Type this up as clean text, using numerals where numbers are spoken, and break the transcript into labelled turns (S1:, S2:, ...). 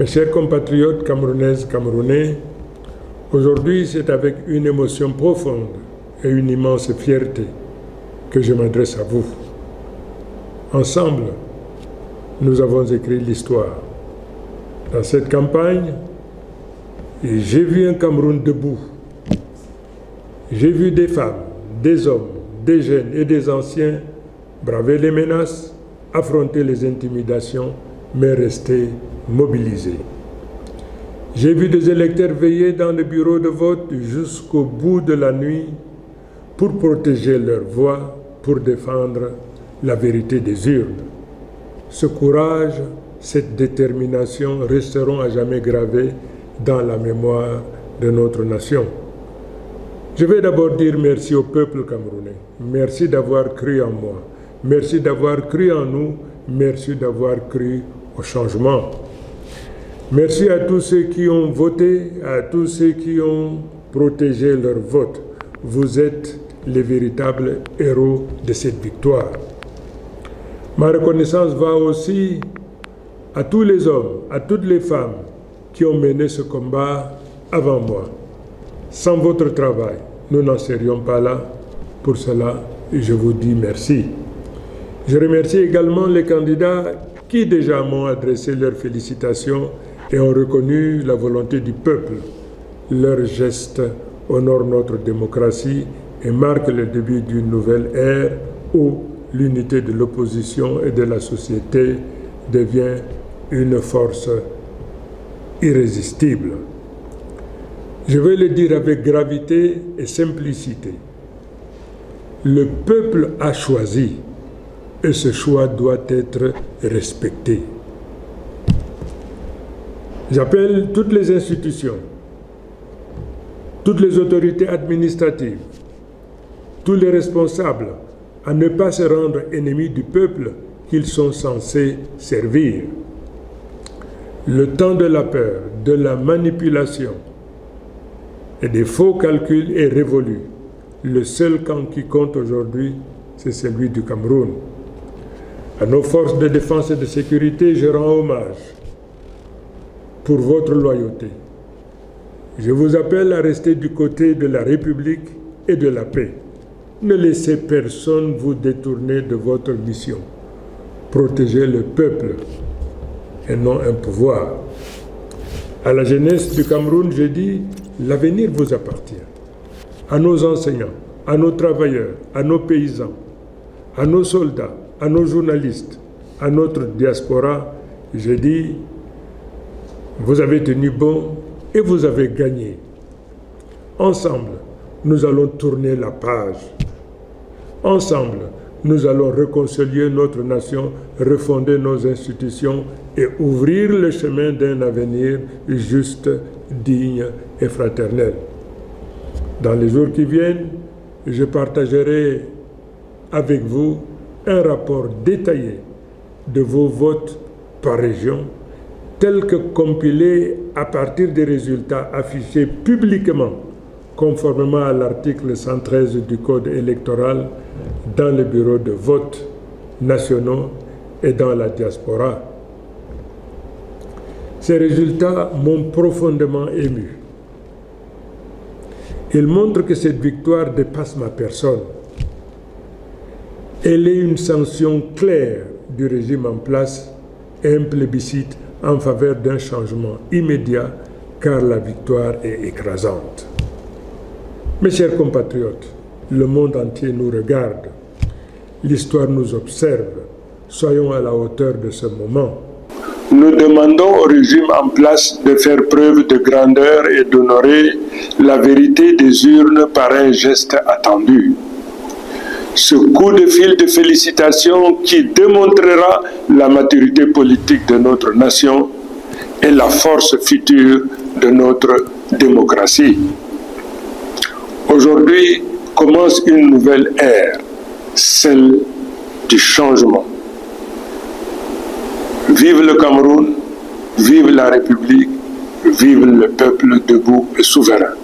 S1: Mes chers compatriotes camerounaises, camerounais, aujourd'hui c'est avec une émotion profonde et une immense fierté que je m'adresse à vous. Ensemble, nous avons écrit l'histoire. Dans cette campagne, j'ai vu un Cameroun debout. J'ai vu des femmes, des hommes, des jeunes et des anciens braver les menaces, affronter les intimidations, mais rester mobilisés. J'ai vu des électeurs veiller dans le bureau de vote jusqu'au bout de la nuit pour protéger leur voix, pour défendre la vérité des urnes. Ce courage, cette détermination resteront à jamais gravés dans la mémoire de notre nation. Je vais d'abord dire merci au peuple camerounais. Merci d'avoir cru en moi. Merci d'avoir cru en nous. Merci d'avoir cru au changement. Merci à tous ceux qui ont voté, à tous ceux qui ont protégé leur vote. Vous êtes les véritables héros de cette victoire. Ma reconnaissance va aussi à tous les hommes, à toutes les femmes qui ont mené ce combat avant moi. Sans votre travail, nous n'en serions pas là. Pour cela, je vous dis merci. Je remercie également les candidats qui déjà m'ont adressé leurs félicitations et ont reconnu la volonté du peuple. Leurs gestes honorent notre démocratie et marquent le début d'une nouvelle ère où l'unité de l'opposition et de la société devient une force irrésistible. Je vais le dire avec gravité et simplicité. Le peuple a choisi et ce choix doit être respecté. J'appelle toutes les institutions, toutes les autorités administratives, tous les responsables à ne pas se rendre ennemis du peuple qu'ils sont censés servir. Le temps de la peur, de la manipulation et des faux calculs est révolu. Le seul camp qui compte aujourd'hui, c'est celui du Cameroun. À nos forces de défense et de sécurité, je rends hommage pour votre loyauté. Je vous appelle à rester du côté de la République et de la paix. Ne laissez personne vous détourner de votre mission. Protégez le peuple et non un pouvoir. À la jeunesse du Cameroun, je dis, l'avenir vous appartient. À nos enseignants, à nos travailleurs, à nos paysans, à nos soldats, à nos journalistes, à notre diaspora, je dis, vous avez tenu bon et vous avez gagné. Ensemble, nous allons tourner la page. Ensemble, nous allons réconcilier notre nation, refonder nos institutions et ouvrir le chemin d'un avenir juste, digne et fraternel. Dans les jours qui viennent, je partagerai avec vous un rapport détaillé de vos votes par région, tel que compilé à partir des résultats affichés publiquement, conformément à l'article 113 du Code électoral, dans les bureaux de vote nationaux et dans la diaspora. Ces résultats m'ont profondément ému. Ils montrent que cette victoire dépasse ma personne. Elle est une sanction claire du régime en place et un plébiscite en faveur d'un changement immédiat, car la victoire est écrasante. Mes chers compatriotes, le monde entier nous regarde. L'histoire nous observe. Soyons à la hauteur de ce moment. Nous demandons au régime en place de faire preuve de grandeur et d'honorer la vérité des urnes par un geste attendu. Ce coup de fil de félicitations qui démontrera la maturité politique de notre nation et la force future de notre démocratie. Aujourd'hui commence une nouvelle ère, celle du changement. Vive le Cameroun, vive la République, vive le peuple debout et souverain.